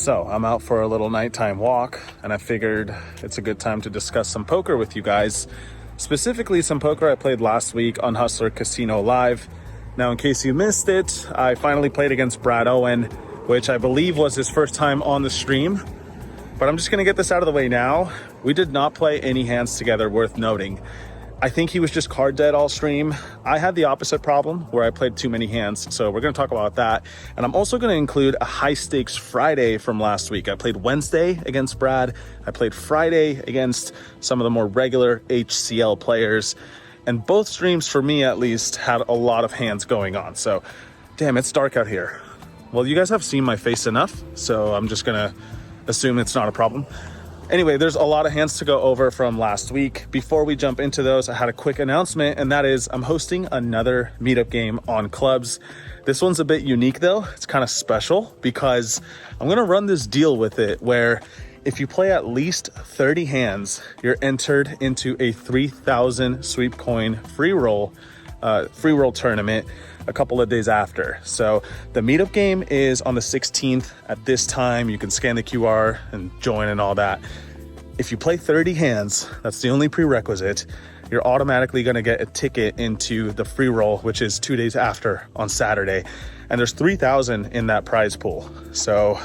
So I'm out for a little nighttime walk, and I figured it's a good time to discuss some poker with you guys. Specifically, some poker I played last week on Hustler Casino Live. Now, in case you missed it, I finally played against Brad Owen, which I believe was his first time on the stream. But I'm just gonna get this out of the way now. We did not play any hands together worth noting. I think he was just card dead all stream. I had the opposite problem where I played too many hands, so we're gonna talk about that. And I'm also gonna include a high stakes Friday from last week. I played Wednesday against Brad. I played Friday against some of the more regular HCL players. And both streams, for me at least, had a lot of hands going on. So, damn, it's dark out here. Well, you guys have seen my face enough, so I'm just gonna assume it's not a problem. Anyway, there's a lot of hands to go over from last week. Before we jump into those, I had a quick announcement, and that is I'm hosting another meetup game on Clubs. This one's a bit unique though. It's kind of special because I'm gonna run this deal with it where if you play at least 30 hands, you're entered into a 3,000 sweep coin free roll tournament a couple of days after. So the meetup game is on the 16th at this time. You can scan the QR and join and all that. If you play 30 hands, that's the only prerequisite, you're automatically going to get a ticket into the free roll, which is 2 days after on Saturday. And there's 3,000 in that prize pool. So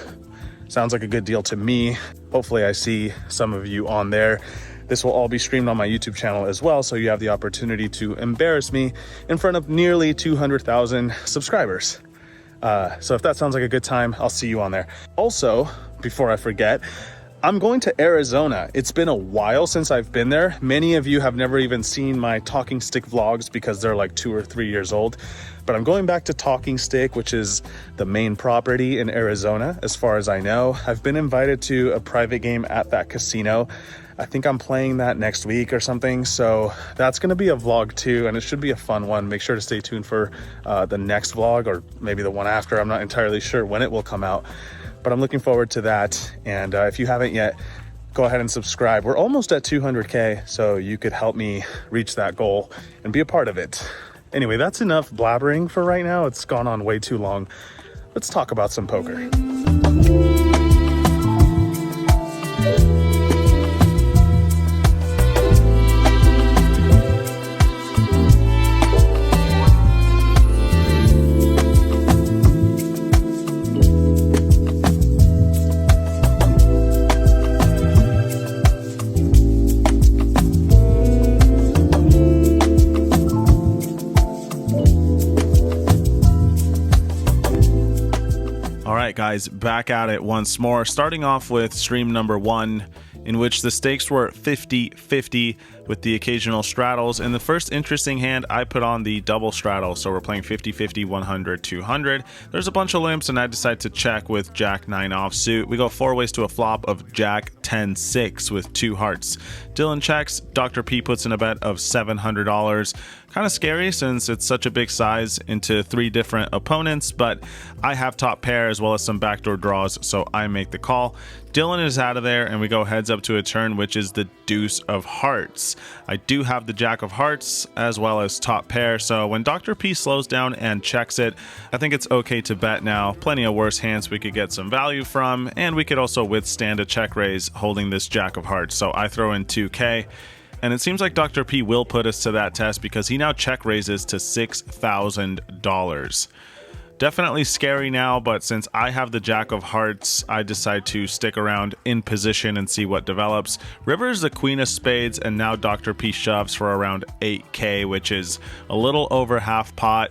sounds like a good deal to me. Hopefully I see some of you on there. This will all be streamed on my YouTube channel as well, so you have the opportunity to embarrass me in front of nearly 200,000 subscribers. So if that sounds like a good time, I'll see you on there. Also, before I forget, I'm going to Arizona. It's been a while since I've been there. Many of you have never even seen my Talking Stick vlogs because they're like 2 or 3 years old. But I'm going back to Talking Stick, which is the main property in Arizona, as far as I know. I've been invited to a private game at that casino. I think I'm playing that next week or something. So that's going to be a vlog too, and it should be a fun one. Make sure to stay tuned for the next vlog or maybe the one after. I'm not entirely sure when it will come out, but I'm looking forward to that. And if you haven't yet, go ahead and subscribe. We're almost at 200K, so you could help me reach that goal and be a part of it. Anyway, that's enough blabbering for right now. It's gone on way too long. Let's talk about some poker. Guys, back at it once more, starting off with stream number 1, in which the stakes were 50-50 with the occasional straddles. In the first interesting hand, I put on the double straddle, so we're playing 50-50, 100, 200. There's a bunch of limps, and I decide to check with Jack 9 offsuit. We go 4 ways to a flop of Jack 10-6 with 2 hearts. Dylan checks. Dr. P puts in a bet of $700. Kind of scary since it's such a big size into 3 different opponents, but I have top pair as well as some backdoor draws, so I make the call. Dylan is out of there, and we go heads up to a turn, which is the deuce of hearts. I do have the jack of hearts as well as top pair, so when Dr. P slows down and checks it, I think it's okay to bet now. Plenty of worse hands we could get some value from, and we could also withstand a check raise holding this jack of hearts, so I throw in 2K. And it seems like Dr. P will put us to that test because he now check raises to $6,000. Definitely scary now, but since I have the jack of hearts, I decide to stick around in position and see what develops. River's the queen of spades, and now Dr. P shoves for around 8K, which is a little over half pot.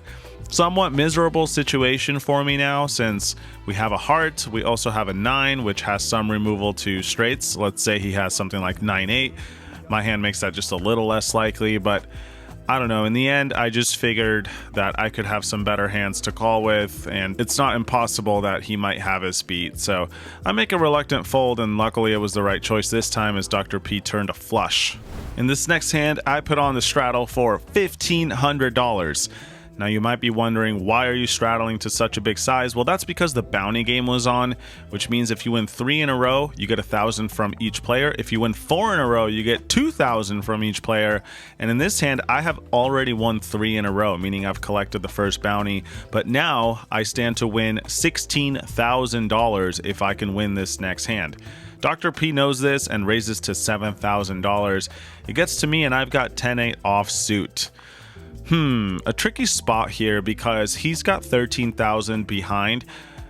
Somewhat miserable situation for me now since we have a heart, we also have a 9, which has some removal to straights. Let's say he has something like 9-8. My hand makes that just a little less likely, but I don't know. In the end, I just figured that I could have some better hands to call with, and it's not impossible that he might have us beat. So I make a reluctant fold, and luckily it was the right choice this time as Dr. P turned a flush. In this next hand, I put on the straddle for $1,500. Now you might be wondering, why are you straddling to such a big size? Well, that's because the bounty game was on, which means if you win 3 in a row, you get 1,000 from each player. If you win 4 in a row, you get 2,000 from each player. And in this hand, I have already won 3 in a row, meaning I've collected the first bounty. But now I stand to win $16,000 if I can win this next hand. Dr. P knows this and raises to $7,000. It gets to me and I've got 10-8 offsuit. A tricky spot here because he's got 13,000 behind.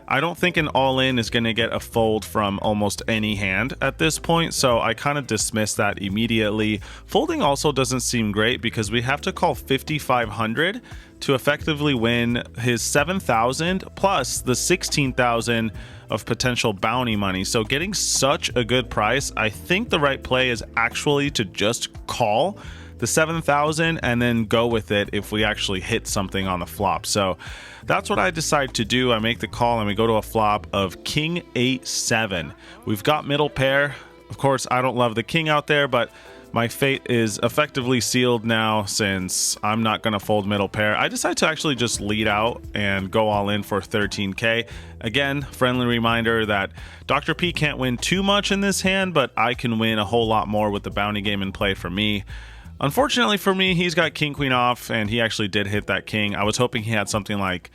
I don't think an all-in is going to get a fold from almost any hand at this point, so I kind of dismiss that immediately. Folding also doesn't seem great because we have to call 5,500 to effectively win his 7,000 plus the 16,000 of potential bounty money. So getting such a good price, I think the right play is actually to just call the 7,000 and then go with it if we actually hit something on the flop. So that's what I decide to do. I make the call and we go to a flop of King 8-7. We've got middle pair. Of course, I don't love the king out there, but my fate is effectively sealed now since I'm not going to fold middle pair. I decide to actually just lead out and go all in for 13K. Again, friendly reminder that Dr. P can't win too much in this hand, but I can win a whole lot more with the bounty game in play for me. Unfortunately for me, he's got king queen off and he actually did hit that king. I was hoping he had something like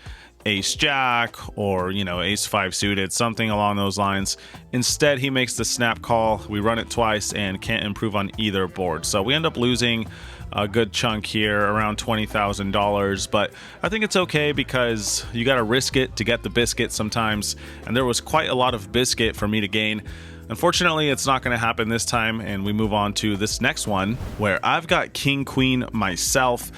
ace jack or, you know, ace 5 suited, something along those lines. Instead, he makes the snap call. We run it twice and can't improve on either board. So we end up losing a good chunk here, around $20,000, but I think it's okay because you got to risk it to get the biscuit sometimes. And there was quite a lot of biscuit for me to gain. Unfortunately, it's not going to happen this time, and we move on to this next one where I've got king queen myself.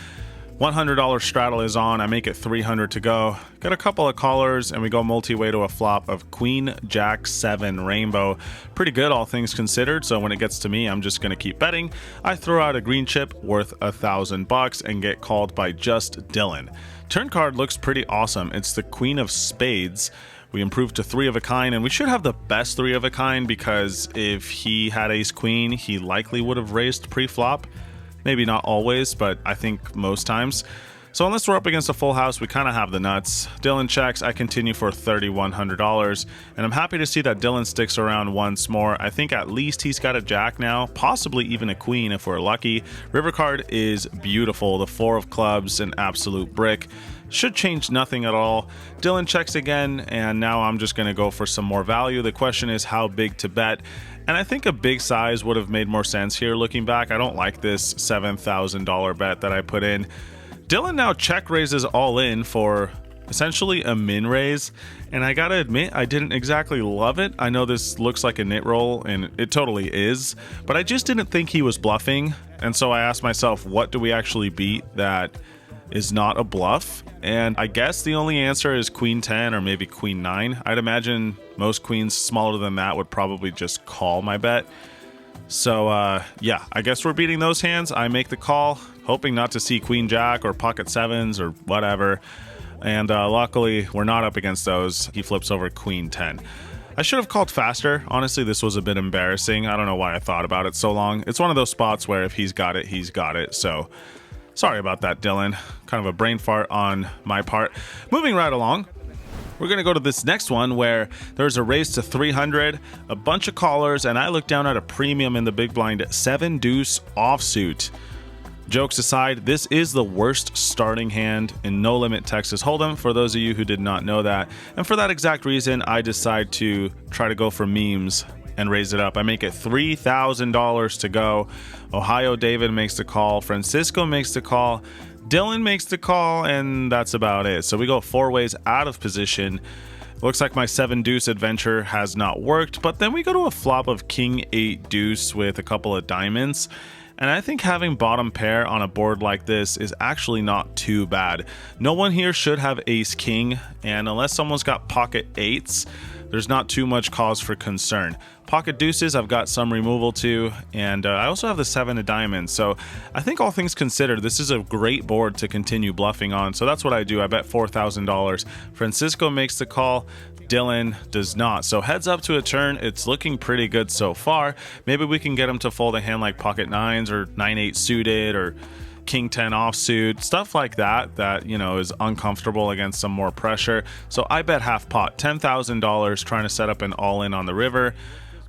$100 straddle is on. I make it 300 to go. Got a couple of callers and we go multi-way to a flop of queen jack 7 rainbow. Pretty good, all things considered. So when it gets to me, I'm just going to keep betting. I throw out a green chip worth $1,000 and get called by just Dylan. Turn card looks pretty awesome. It's the queen of spades. We improved to 3 of a kind, and we should have the best 3 of a kind because if he had ace queen, he likely would have raised pre-flop. Maybe not always, but I think most times. So unless we're up against a full house, we kind of have the nuts. Dylan checks. I continue for $3,100, and I'm happy to see that Dylan sticks around once more. I think at least he's got a jack now, possibly even a queen if we're lucky. River card is beautiful. The 4 of clubs, an absolute brick. Should change nothing at all. Dylan checks again, and now I'm just going to go for some more value. The question is how big to bet, and I think a big size would have made more sense here looking back. I don't like this $7,000 bet that I put in. Dylan now check raises all in for essentially a min raise, and I gotta admit I didn't exactly love it. I know this looks like a nit roll, and it totally is, but I just didn't think he was bluffing, and so I asked myself, what do we actually beat that is not a bluff? And I guess the only answer is queen 10 or maybe queen 9. I'd imagine most queens smaller than that would probably just call my bet. So yeah, I guess we're beating those hands. I make the call, hoping not to see queen jack or pocket 7s or whatever. And luckily we're not up against those. He flips over queen 10. I should have called faster. Honestly, this was a bit embarrassing. I don't know why I thought about it so long. It's one of those spots where if he's got it, he's got it. So sorry about that, Dylan. Kind of a brain fart on my part. Moving right along, we're going to go to this next one where there's a raise to 300, a bunch of callers, and I look down at a premium in the big blind, 7 deuce offsuit. Jokes aside, this is the worst starting hand in No Limit Texas Hold'em, for those of you who did not know that. And for that exact reason, I decide to try to go for memes and raise it up. I make it $3,000 to go. Ohio David makes the call. Francisco makes the call. Dylan makes the call, and that's about it. So we go 4 ways out of position. Looks like my 7 deuce adventure has not worked, but then we go to a flop of king 8 deuce with a couple of diamonds. And I think having bottom pair on a board like this is actually not too bad. No one here should have ace king, and unless someone's got pocket 8s, there's not too much cause for concern. Pocket deuces, I've got some removal too, and I also have the 7 of diamonds. So I think all things considered, this is a great board to continue bluffing on. So that's what I do. I bet $4,000. Francisco makes the call. Dylan does not. So heads up to a turn. It's looking pretty good so far. Maybe we can get him to fold a hand like pocket 9s or 9-8 suited, or king 10 offsuit, stuff like that, you know, is uncomfortable against some more pressure. So I bet half pot, $10,000, trying to set up an all-in on the river.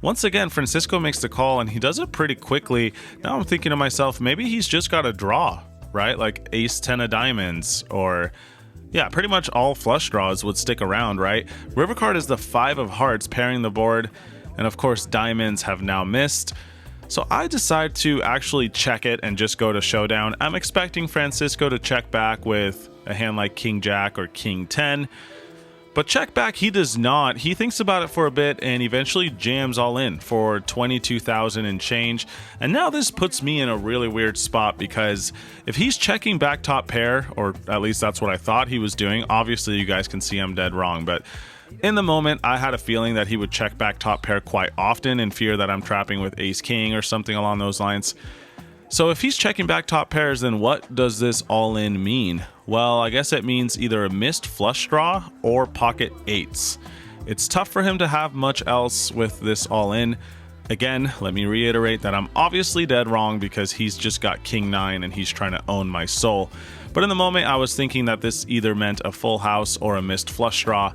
Once again, Francisco makes the call, and he does it pretty quickly. Now I'm thinking to myself, maybe he's just got a draw, right? Like ace 10 of diamonds, or yeah, pretty much all flush draws would stick around, right? River card is the 5 of hearts pairing the board, and of course diamonds have now missed. So I decide to actually check it and just go to showdown. I'm expecting Francisco to check back with a hand like king jack or king 10. But check back, he does not. He thinks about it for a bit and eventually jams all in for 22,000 and change. And now this puts me in a really weird spot, because if he's checking back top pair, or at least that's what I thought he was doing, obviously you guys can see I'm dead wrong, but in the moment I had a feeling that he would check back top pair quite often in fear that I'm trapping with ace king or something along those lines. So if he's checking back top pairs, then what does this all-in mean? Well, I guess it means either a missed flush draw or pocket eights. It's tough for him to have much else with this all-in. Again, let me reiterate that I'm obviously dead wrong, because he's just got king 9 and he's trying to own my soul. But in the moment I was thinking that this either meant a full house or a missed flush draw.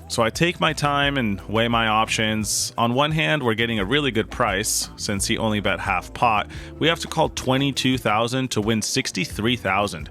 So I take my time and weigh my options. On one hand, we're getting a really good price since he only bet half pot. We have to call 22,000 to win 63,000.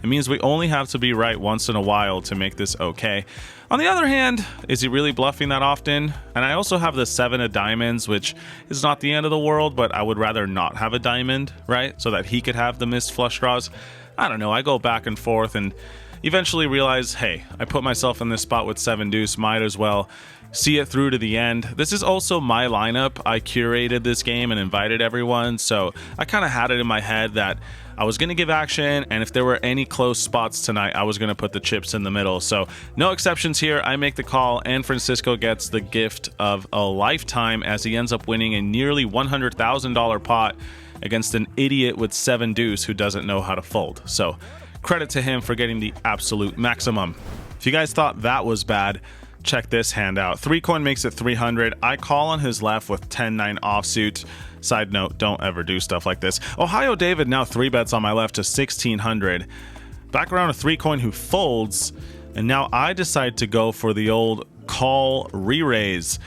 It means we only have to be right once in a while to make this okay. On the other hand, is he really bluffing that often? And I also have the 7 of diamonds, which is not the end of the world, but I would rather not have a diamond, right? So that he could have the missed flush draws. I don't know, I go back and forth and eventually realize, hey, I put myself in this spot with 7 deuce, might as well see it through to the end. This is also my lineup. I curated this game and invited everyone, so I kind of had it in my head that I was going to give action, and if there were any close spots tonight, I was going to put the chips in the middle. So no exceptions here. I make the call, and Francisco gets the gift of a lifetime as he ends up winning a nearly $100,000 pot against an idiot with 7 deuce who doesn't know how to fold. So credit to him for getting the absolute maximum. If you guys thought that was bad, check this hand out. 3 coin makes it 300. I call on his left with 10-9 offsuit. Side note, don't ever do stuff like this. Ohio David now 3 bets on my left to 1600. Back around a 3 coin who folds, and now I decide to go for the old call re-raise.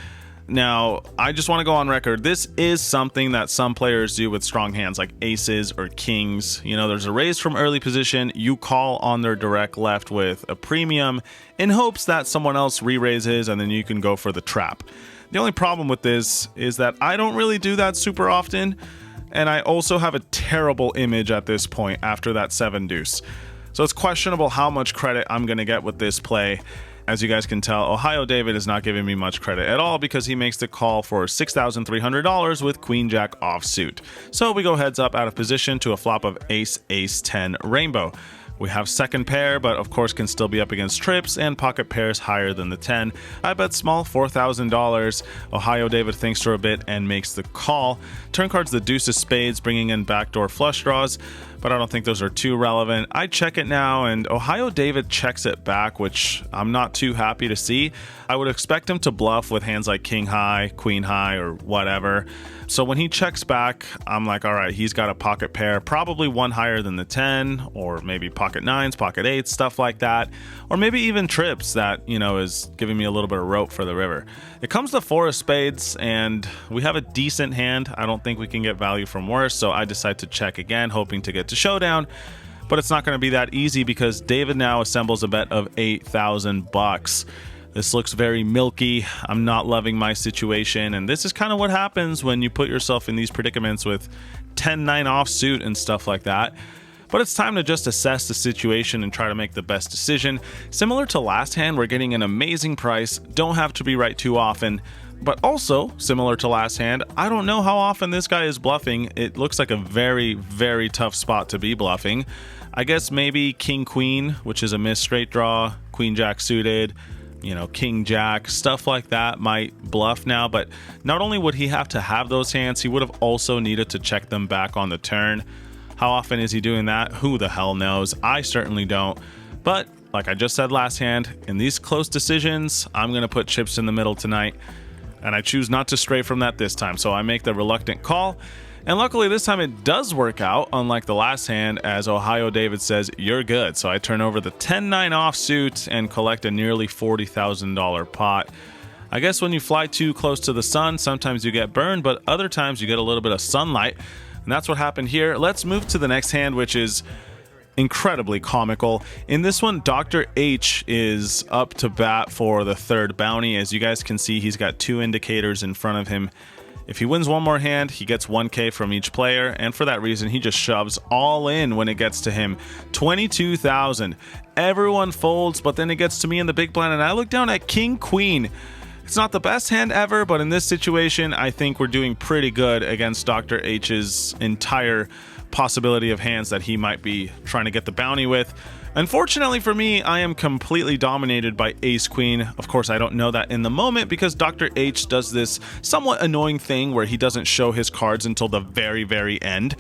Now, I just want to go on record. This is something that some players do with strong hands like aces or kings. You know, there's a raise from early position. You call on their direct left with a premium in hopes that someone else re-raises, and then you can go for the trap. The only problem with this is that I don't really do that super often, and I also have a terrible image at this point after that 7 deuce. So it's questionable how much credit I'm going to get with this play. As you guys can tell, Ohio David is not giving me much credit at all, because he makes the call for $6,300 with queen jack offsuit. So we go heads up out of position to a flop of ace 10 rainbow. We have second pair, but of course can still be up against trips and pocket pairs higher than the 10. I bet small $4,000. Ohio David thinks for a bit and makes the call. Turn card's the deuce of spades, bringing in backdoor flush draws, but I don't think those are too relevant. I check it now, and Ohio David checks it back, which I'm not too happy to see. I would expect him to bluff with hands like king high, queen high, or whatever. So when he checks back, I'm like, all right, he's got a pocket pair, probably one higher than the 10, or maybe pocket 9s, pocket 8s, stuff like that. Or maybe even trips that, you know, is giving me a little bit of rope for the river. It comes to 4 of spades, and we have a decent hand. I don't think we can get value from worse, so I decide to check again, hoping to get to showdown. But it's not going to be that easy, because David now assembles a bet of $8,000. This looks very milky. I'm not loving my situation, and this is kind of what happens when you put yourself in these predicaments with 10-9 offsuit and stuff like that. But it's time to just assess the situation and try to make the best decision. Similar to last hand, we're getting an amazing price, don't have to be right too often. But also, similar to last hand, I don't know how often this guy is bluffing. It looks like a very, very tough spot to be bluffing. I guess maybe king queen, which is a missed straight draw, queen jack suited, you know, king jack, stuff like that might bluff now. But not only would he have to have those hands, he would have also needed to check them back on the turn. How often is he doing that? Who the hell knows? I certainly don't. But like I just said last hand, in these close decisions, I'm going to put chips in the middle tonight. And I choose not to stray from that this time. So I make the reluctant call. And luckily this time it does work out, unlike the last hand, as Ohio David says, you're good. So I turn over the 10-9 offsuit and collect a nearly $40,000 pot. I guess when you fly too close to the sun, sometimes you get burned, but other times you get a little bit of sunlight. And that's what happened here. Let's move to the next hand, which is incredibly comical. In this one, Dr. H is up to bat for the third bounty. As you guys can see, he's got 2 indicators in front of him. If he wins one more hand, he gets 1K from each player, and for that reason, he just shoves all in when it gets to him. 22,000. Everyone folds, but then it gets to me in the big blind, and I look down at King Queen. It's not the best hand ever, but in this situation, I think we're doing pretty good against Dr. H's entire possibility of hands that he might be trying to get the bounty with. Unfortunately for me, I am completely dominated by Ace Queen. Of course, I don't know that in the moment because Dr. H does this somewhat annoying thing where he doesn't show his cards until the very, very end.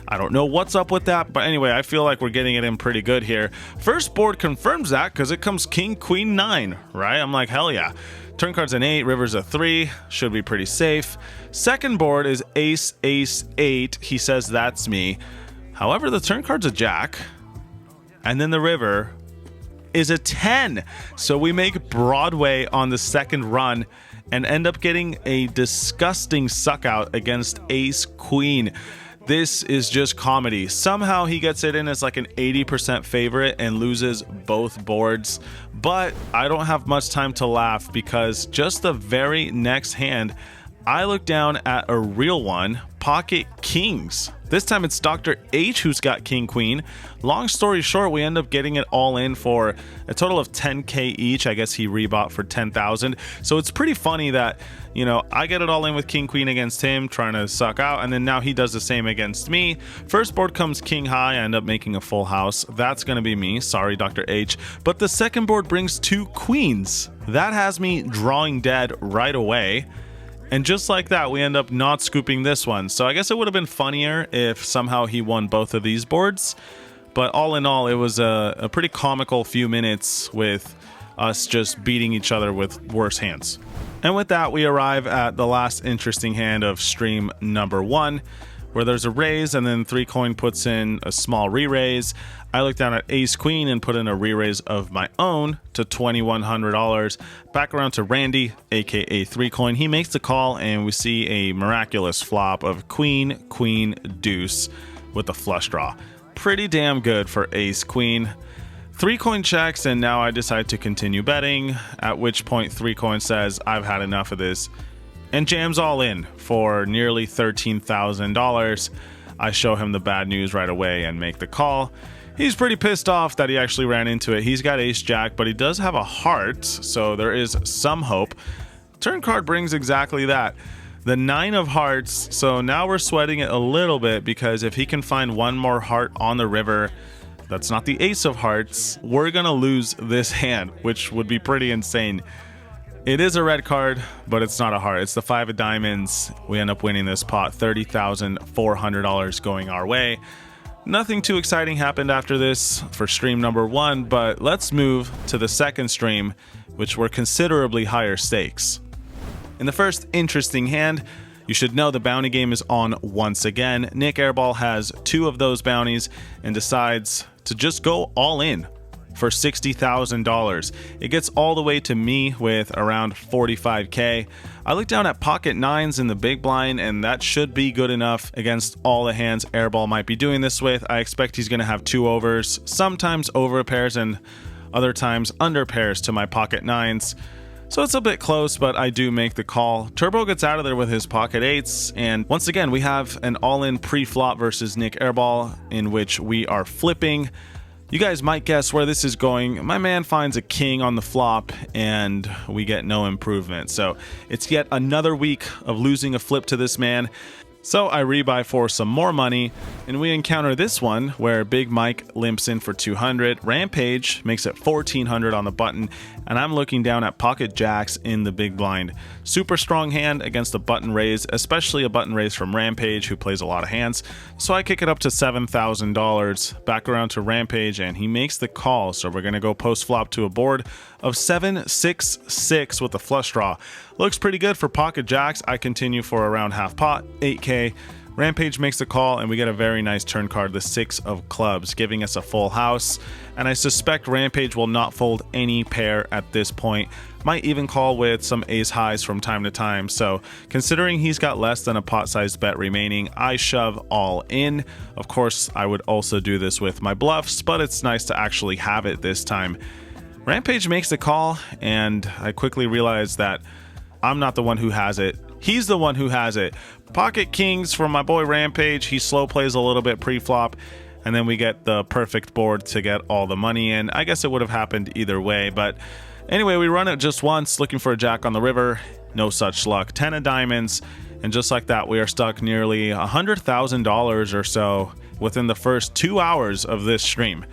I don't know what's up with that, but anyway, I feel like we're getting it in pretty good here. First board confirms that because it comes King Queen 9, right? I'm like, hell yeah. Turn card's an 8, river's a 3, should be pretty safe. Second board is Ace, Ace, 8. He says that's me. However, the turn card's a jack. And then the river is a 10. So we make Broadway on the second run and end up getting a disgusting suck out against Ace Queen. This is just comedy. Somehow he gets it in as like an 80% favorite and loses both boards. But I don't have much time to laugh because just the very next hand, I look down at a real one, pocket kings. This time it's Dr. H who's got King Queen. Long story short, we end up getting it all in for a total of 10K each. I guess he rebought for 10,000. So it's pretty funny that, you know, I get it all in with King Queen against him, trying to suck out, and then now he does the same against me. First board comes King High, I end up making a full house. That's gonna be me, sorry Dr. H. But the second board brings 2 queens. That has me drawing dead right away. And just like that, we end up not scooping this one. So I guess it would have been funnier if somehow he won both of these boards. But all in all, it was a pretty comical few minutes with us just beating each other with worse hands. And with that, we arrive at the last interesting hand of stream number 1, where there's a raise and then 3 coin puts in a small re-raise. I look down at Ace Queen and put in a re-raise of my own to $2,100. Back around to Randy, aka 3 coin. He makes the call and we see a miraculous flop of Queen, Queen, Deuce with a flush draw. Pretty damn good for Ace Queen. 3 coin checks and now I decide to continue betting, at which point 3 coin says, I've had enough of this, and jams all in for nearly $13,000. I show him the bad news right away and make the call. He's pretty pissed off that he actually ran into it. He's got ace jack, but he does have a heart, so there is some hope. Turn card brings exactly that. The 9 of hearts, so now we're sweating it a little bit because if he can find one more heart on the river, that's not the ace of hearts, we're gonna lose this hand, which would be pretty insane. It is a red card, but it's not a heart. It's the 5 of diamonds. We end up winning this pot, $30,400 going our way. Nothing too exciting happened after this for stream number 1, but let's move to the second stream, which were considerably higher stakes. In the first interesting hand, you should know the bounty game is on once again. Nick Airball has 2 of those bounties and decides to just go all in for $60,000. It gets all the way to me with around 45K. I look down at pocket 9s in the big blind, and that should be good enough against all the hands Airball might be doing this with. I expect he's going to have 2 overs, sometimes over pairs and other times under pairs to my pocket 9s. So it's a bit close, but I do make the call. Turbo gets out of there with his pocket 8s, and once again, we have an all-in pre-flop versus Nick Airball, in which we are flipping. You guys might guess where this is going. My man finds a king on the flop, and we get no improvement. So it's yet another week of losing a flip to this man. So I rebuy for some more money, and we encounter this one where Big Mike limps in for 200. Rampage makes it 1400 on the button, and I'm looking down at pocket jacks in the big blind. Super strong hand against a button raise, especially a button raise from Rampage, who plays a lot of hands. So I kick it up to $7,000, back around to Rampage, and he makes the call. So we're gonna go post flop to a board of 7-6-6 with a flush draw. Looks pretty good for pocket jacks. I continue for around half pot, 8K. Rampage makes the call, and we get a very nice turn card, the 6 of clubs, giving us a full house. And I suspect Rampage will not fold any pair at this point. Might even call with some ace highs from time to time. So considering he's got less than a pot-sized bet remaining, I shove all in. Of course, I would also do this with my bluffs, but it's nice to actually have it this time. Rampage makes the call, and I quickly realize that I'm not the one who has it. He's the one who has it. Pocket kings from my boy Rampage. He slow plays a little bit pre-flop, and then we get the perfect board to get all the money in. I guess it would have happened either way, but anyway, we run it just once, looking for a jack on the river. No such luck. 10 of diamonds, and just like that, we are stuck nearly $100,000 or so within the first 2 hours of this stream.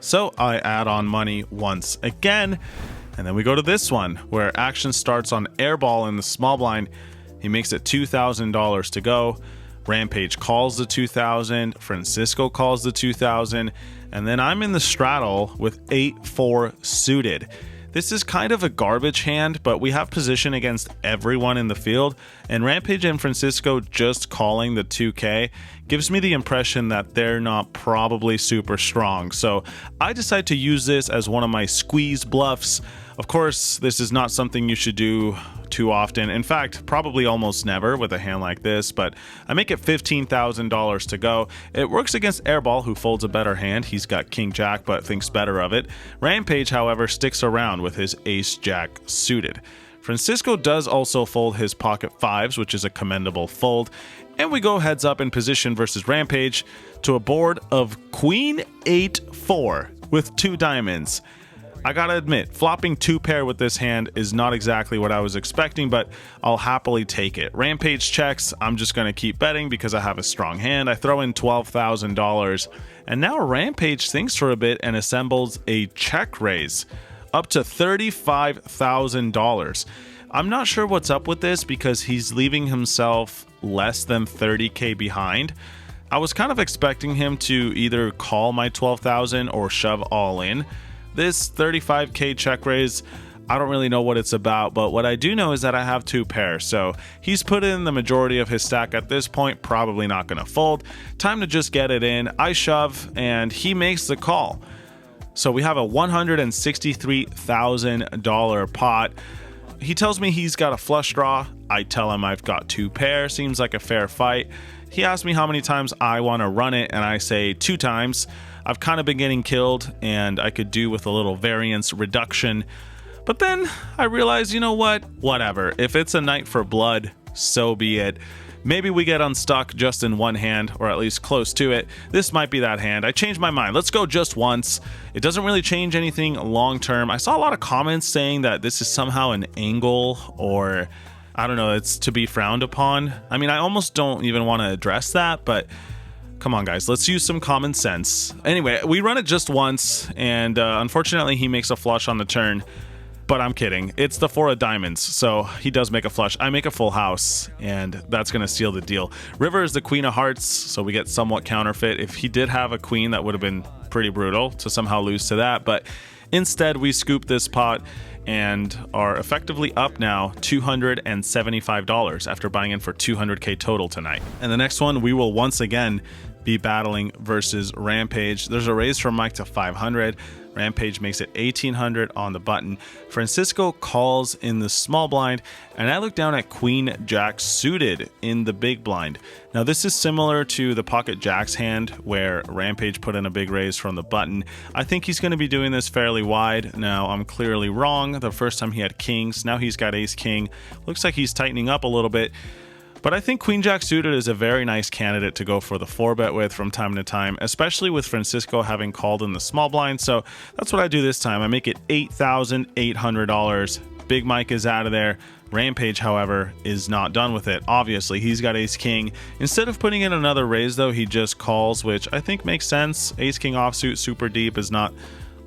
So I add on money once again, and then we go to this one, where action starts on airball in the small blind. He makes it $2,000 to go. Rampage calls the 2,000. Francisco calls the 2,000. And then I'm in the straddle with 8-4 suited. This is kind of a garbage hand, but we have position against everyone in the field, and Rampage and Francisco just calling the 2K gives me the impression that they're not probably super strong. So I decide to use this as one of my squeeze bluffs. Of course, this is not something you should do too often. In fact, probably almost never with a hand like this, but I make it $15,000 to go. It works against Airball, who folds a better hand. He's got King Jack, but thinks better of it. Rampage, however, sticks around with his Ace Jack suited. Francisco does also fold his pocket fives, which is a commendable fold, and we go heads up in position versus Rampage to a board of Queen 8-4 with 2 diamonds. I gotta admit, flopping 2 pair with this hand is not exactly what I was expecting, but I'll happily take it. Rampage checks. I'm just gonna keep betting because I have a strong hand. I throw in $12,000, and now Rampage thinks for a bit and assembles a check raise up to $35,000. I'm not sure what's up with this because he's leaving himself less than 30K behind. I was kind of expecting him to either call my 12,000 or shove all in. This 35K check raise, I don't really know what it's about, but what I do know is that I have 2 pairs, so he's put in the majority of his stack at this point, probably not going to fold. Time to just get it in. I shove, and he makes the call. So we have a $163,000 pot. He tells me he's got a flush draw. I tell him I've got 2 pair. Seems like a fair fight. He asks me how many times I want to run it, and I say 2 times. I've kind of been getting killed, and I could do with a little variance reduction. But then I realize, you know what? Whatever. If it's a night for blood, so be it. Maybe we get unstuck just in one hand, or at least close to it. This might be that hand. I changed my mind. Let's go just once. It doesn't really change anything long term. I saw a lot of comments saying that this is somehow an angle, or I don't know, it's to be frowned upon. I mean, I almost don't even want to address that, but come on, guys, let's use some common sense. Anyway, we run it just once, and unfortunately, he makes a flush on the turn. But I'm kidding. It's the 4 of diamonds, so he does make a flush. I make a full house, and that's going to seal the deal. River is the queen of hearts, so we get somewhat counterfeit. If he did have a queen, that would have been pretty brutal to somehow lose to that. But instead, we scoop this pot and are effectively up now $275 after buying in for 200K total tonight. And the next one, we will once again be battling versus Rampage. There's a raise from Mike to 500. Rampage makes it 1800 on the button. Francisco calls in the small blind, and I look down at Queen Jack suited in the big blind. Now this is similar to the pocket jacks hand where Rampage put in a big raise from the button. I think he's going to be doing this fairly wide. Now I'm clearly wrong. The first time he had kings, now he's got ace king. Looks like he's tightening up a little bit. But I think Queen Jack suited is a very nice candidate to go for the 4-bet with from time to time, especially with Francisco having called in the small blind. So that's what I do this time. I make it $8,800. Big Mike is out of there. Rampage, however, is not done with it. Obviously, he's got ace king. Instead of putting in another raise, though, he just calls, which I think makes sense. Ace king offsuit super deep is not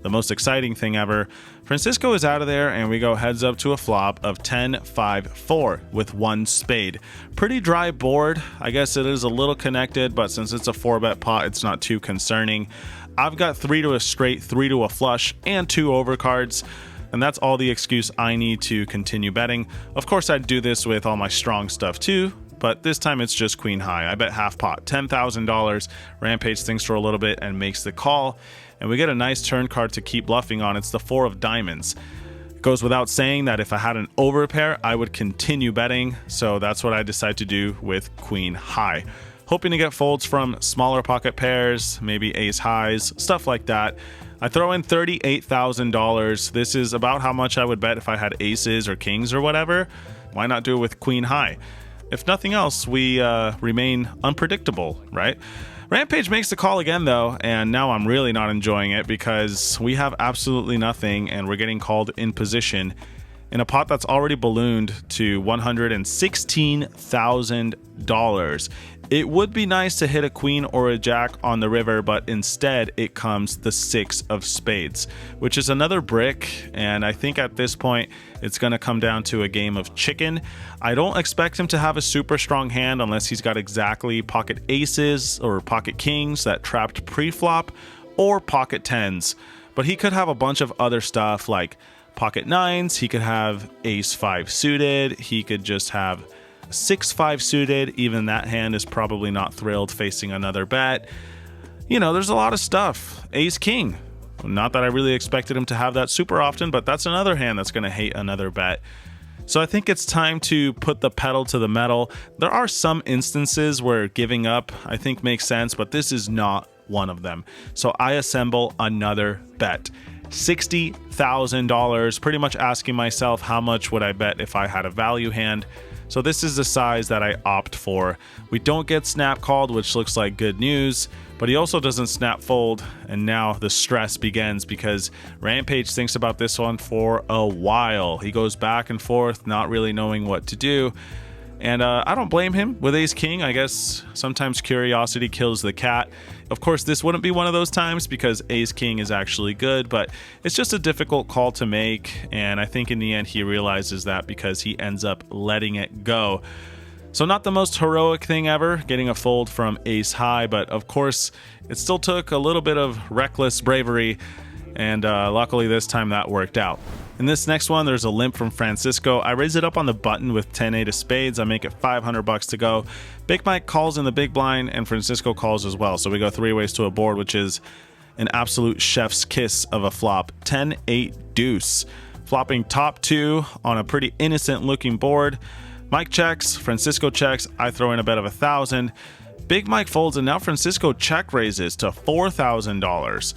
the most exciting thing ever. Francisco is out of there, and we go heads up to a flop of 10-5-4 with 1 spade. Pretty dry board. I guess it is a little connected, but since it's a 4-bet pot, it's not too concerning. I've got 3 to a straight, 3 to a flush, and 2 overcards, and that's all the excuse I need to continue betting. Of course, I'd do this with all my strong stuff too, but this time it's just queen high. I bet half pot, $10,000. Rampage thinks for a little bit and makes the call, and we get a nice turn card to keep bluffing on. It's the 4 of diamonds. It goes without saying that if I had an overpair, I would continue betting, so that's what I decide to do with queen high. Hoping to get folds from smaller pocket pairs, maybe ace highs, stuff like that. I throw in $38,000. This is about how much I would bet if I had aces or kings or whatever. Why not do it with queen high? If nothing else, we remain unpredictable, right? Rampage makes the call again though, and now I'm really not enjoying it because we have absolutely nothing and we're getting called in position in a pot that's already ballooned to $116,000. It would be nice to hit a queen or a jack on the river, but instead it comes the 6 of spades, which is another brick, and I think at this point it's going to come down to a game of chicken. I don't expect him to have a super strong hand unless he's got exactly pocket aces or pocket kings that trapped pre-flop, or pocket tens, but he could have a bunch of other stuff like pocket nines, he could have ace 5 suited, he could just have 6-5 suited. Even that hand is probably not thrilled facing another bet. You know, there's a lot of stuff. Ace king, not that I really expected him to have that super often, but that's another hand that's going to hate another bet. So I think it's time to put the pedal to the metal. There are some instances where giving up I think makes sense, but this is not one of them. So I assemble another bet. $60,000, pretty much asking myself how much would I bet if I had a value hand. So this is the size that I opt for. We don't get snap called, which looks like good news, but he also doesn't snap fold, and now the stress begins because Rampage thinks about this one for a while. He goes back and forth, not really knowing what to do. And I don't blame him with ace king. I guess sometimes curiosity kills the cat. Of course, this wouldn't be one of those times because ace king is actually good, but it's just a difficult call to make. And I think in the end he realizes that because he ends up letting it go. So not the most heroic thing ever, getting a fold from ace high, but of course it still took a little bit of reckless bravery. And luckily this time that worked out. In this next one, there's a limp from Francisco. I raise it up on the button with 10-8 of spades. I make it $500 to go. Big Mike calls in the big blind, and Francisco calls as well. So we go 3 ways to a board, which is an absolute chef's kiss of a flop. 10-8 deuce. Flopping top 2 on a pretty innocent looking board. Mike checks, Francisco checks. I throw in a bet of 1,000. Big Mike folds, and now Francisco check raises to $4,000.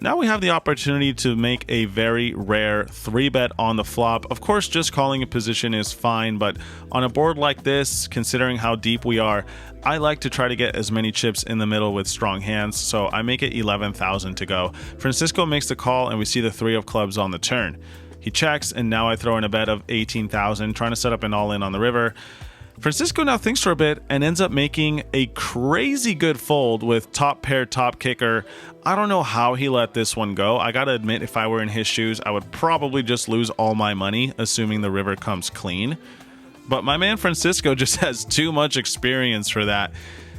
Now we have the opportunity to make a very rare 3-bet on the flop. Of course, just calling a position is fine, but on a board like this, considering how deep we are, I like to try to get as many chips in the middle with strong hands, so I make it 11,000 to go. Francisco makes the call, and we see the 3 of clubs on the turn. He checks, and now I throw in a bet of 18,000, trying to set up an all-in on the river. Francisco now thinks for a bit and ends up making a crazy good fold with top pair, top kicker. I don't know how he let this one go. I gotta admit, if I were in his shoes, I would probably just lose all my money, assuming the river comes clean. But my man Francisco just has too much experience for that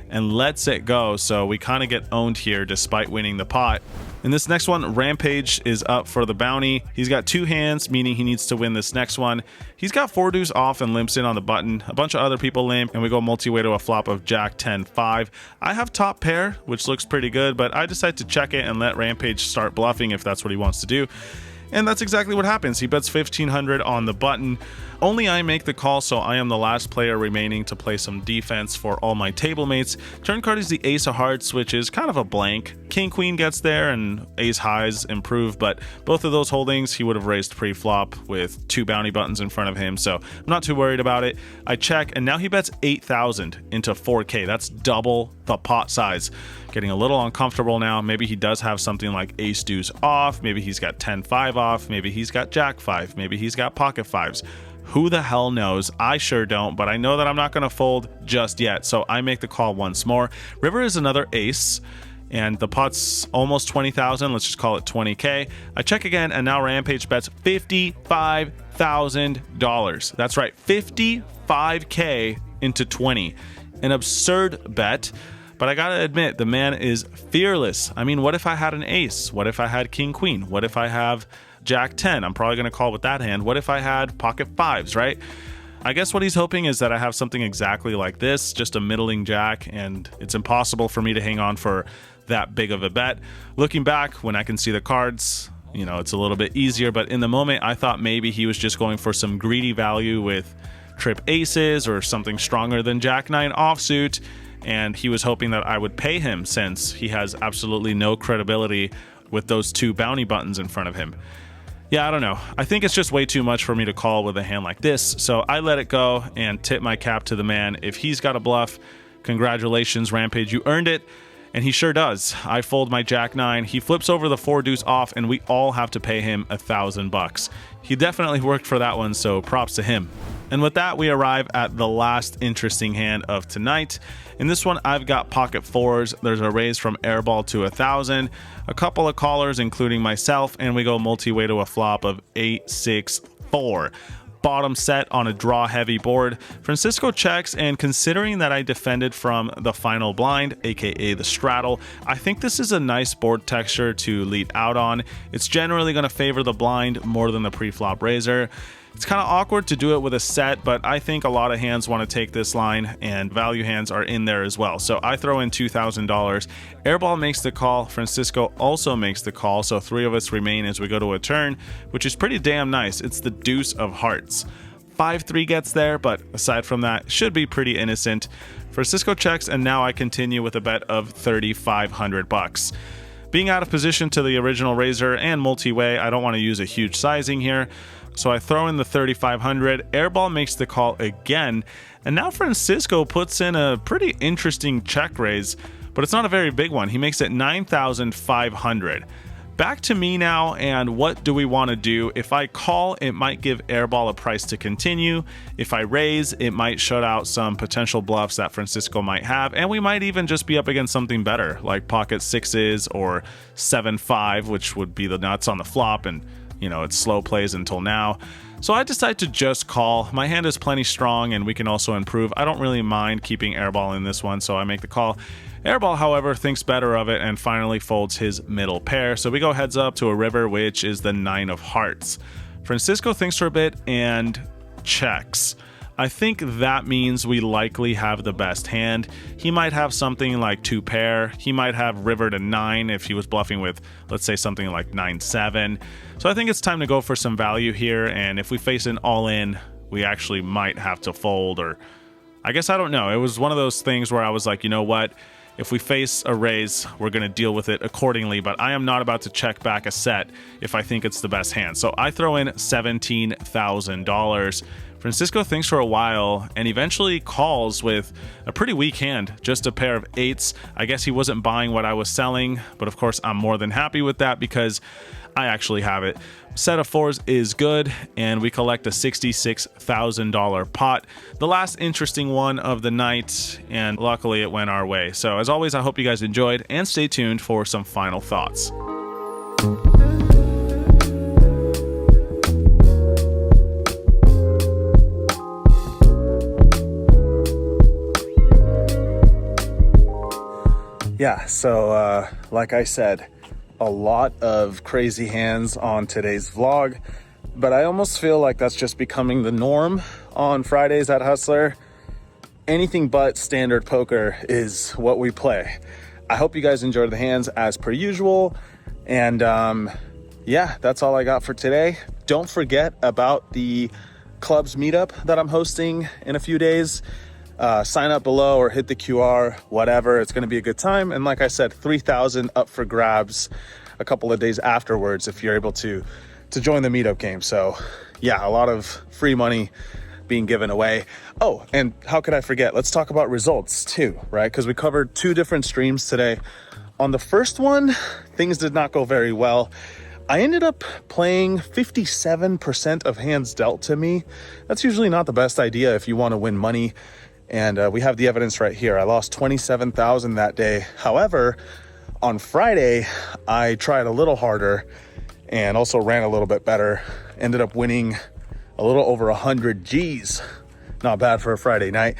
and lets it go, so we kind of get owned here despite winning the pot. In this next one, Rampage is up for the bounty. He's got 2 hands, meaning he needs to win this next one. He's got 4 deuce off and limps in on the button. A bunch of other people limp, and we go multi-way to a flop of Jack 10-5. I have top pair, which looks pretty good, but I decide to check it and let Rampage start bluffing if that's what he wants to do. And that's exactly what happens. He bets 1,500 on the button. Only I make the call, so I am the last player remaining to play some defense for all my table mates. Turn card is the ace of hearts, which is kind of a blank. King queen gets there and ace highs improve, but both of those holdings he would have raised pre-flop with 2 bounty buttons in front of him, so I'm not too worried about it. I check, and now he bets 8,000 into 4K. That's double the pot size. Getting a little uncomfortable now. Maybe he does have something like ace deuce off, maybe he's got 10-5 off, maybe he's got jack 5, maybe he's got pocket 5s. Who the hell knows? I sure don't, but I know that I'm not going to fold just yet, so I make the call once more. River is another ace, and the pot's almost 20,000. Let's just call it 20K. I check again, and now Rampage bets $55,000. That's right, 55K into 20. An absurd bet. But I gotta admit, the man is fearless. I mean, what if I had an ace? What if I had king queen? What if I have jack 10? I'm probably gonna call with that hand. What if I had pocket 5s, right? I guess what he's hoping is that I have something exactly like this, just a middling jack, and it's impossible for me to hang on for that big of a bet. Looking back, when I can see the cards, you know, it's a little bit easier, but in the moment I thought maybe he was just going for some greedy value with trip aces or something stronger than jack 9 offsuit, and he was hoping that I would pay him since he has absolutely no credibility with those 2 bounty buttons in front of him. Yeah, I don't know. I think it's just way too much for me to call with a hand like this, so I let it go and tip my cap to the man. If he's got a bluff, congratulations, Rampage, you earned it. And he sure does. I fold my jack 9, he flips over the 4 deuce off, and we all have to pay him $1,000. He definitely worked for that one, so props to him. And with that, we arrive at the last interesting hand of tonight. In this one, I've got pocket 4s. There's a raise from airball to 1,000, a couple of callers, including myself, and we go multi-way to a flop of 8-6-4. Bottom set on a draw heavy board. Francisco checks, and considering that I defended from the final blind, aka the straddle, I think this is a nice board texture to lead out on. It's generally going to favor the blind more than the pre-flop raiser. It's kind of awkward to do it with a set, but I think a lot of hands want to take this line, and value hands are in there as well. So I throw in $2,000. Airball makes the call. Francisco also makes the call, so 3 of us remain as we go to a turn, which is pretty damn nice. It's the deuce of hearts. 5-3 gets there, but aside from that, should be pretty innocent. Francisco checks, and now I continue with a bet of $3,500. Being out of position to the original raiser and multi-way, I don't want to use a huge sizing here. So I throw in the 3,500, airball makes the call again, and now Francisco puts in a pretty interesting check raise, but it's not a very big one. He makes it 9,500. Back to me now, and what do we want to do? If I call, it might give airball a price to continue. If I raise, it might shut out some potential bluffs that Francisco might have, and we might even just be up against something better, like pocket 6s or 7-5, which would be the nuts on the flop, and you know, it's slow plays until now. So I decide to just call. My hand is plenty strong, and we can also improve. I don't really mind keeping airball in this one, so I make the call. Airball, however, thinks better of it and finally folds his middle pair. So we go heads up to a river, which is the 9 of hearts. Francisco thinks for a bit and checks. I think that means we likely have the best hand. He might have something like 2 pair. He might have river to 9 if he was bluffing with, let's say, something like 9-7. So I think it's time to go for some value here, and if we face an all-in, we actually might have to fold, or I guess I don't know. It was one of those things where I was like, you know what? If we face a raise, we're going to deal with it accordingly, but I am not about to check back a set if I think it's the best hand. So I throw in $17,000. Francisco thinks for a while and eventually calls with a pretty weak hand, just a pair of 8s. I guess he wasn't buying what I was selling, but of course I'm more than happy with that because I actually have it. Set of 4s is good, and we collect a $66,000 pot. The last interesting one of the night, and luckily it went our way. So as always, I hope you guys enjoyed, and stay tuned for some final thoughts. Yeah, so like I said, a lot of crazy hands on today's vlog, but I almost feel like that's just becoming the norm on Fridays at Hustler. Anything but standard poker is what we play. I hope you guys enjoyed the hands as per usual, and yeah, that's all I got for today. Don't forget about the clubs meetup that I'm hosting in a few days. Sign up below or hit the QR, whatever. It's going to be a good time. And like I said, 3,000 up for grabs a couple of days afterwards if you're able to join the meetup game. So yeah, a lot of free money being given away. Oh, and how could I forget? Let's talk about results too, right? Because we covered 2 different streams today. On the first one, things did not go very well. I ended up playing 57% of hands dealt to me. That's usually not the best idea if you want to win money. And we have the evidence right here. I lost $27,000 that day. However, on Friday, I tried a little harder and also ran a little bit better. Ended up winning a little over 100 G's. Not bad for a Friday night.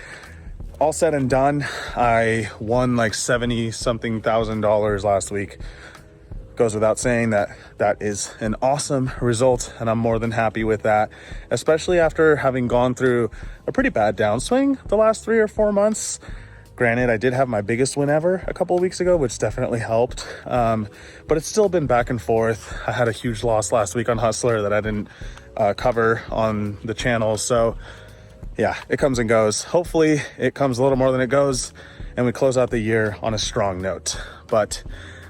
All said and done, I won like 70-something thousand last week. Goes without saying that that is an awesome result, and I'm more than happy with that, especially after having gone through a pretty bad downswing the last 3 or 4 months. Granted, I did have my biggest win ever a couple of weeks ago, which definitely helped, but it's still been back and forth. I had a huge loss last week on Hustler that I didn't cover on the channel, so yeah, it comes and goes. Hopefully it comes a little more than it goes, and we close out the year on a strong note. But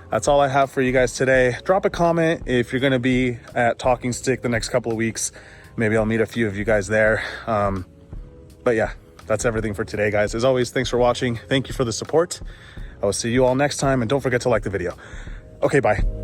that's all I have for you guys today. Drop a comment if you're going to be at Talking Stick the next couple of weeks. Maybe I'll meet a few of you guys there. But yeah, that's everything for today, guys. As always, thanks for watching. Thank you for the support. I will see you all next time, and don't forget to like the video. Okay, bye.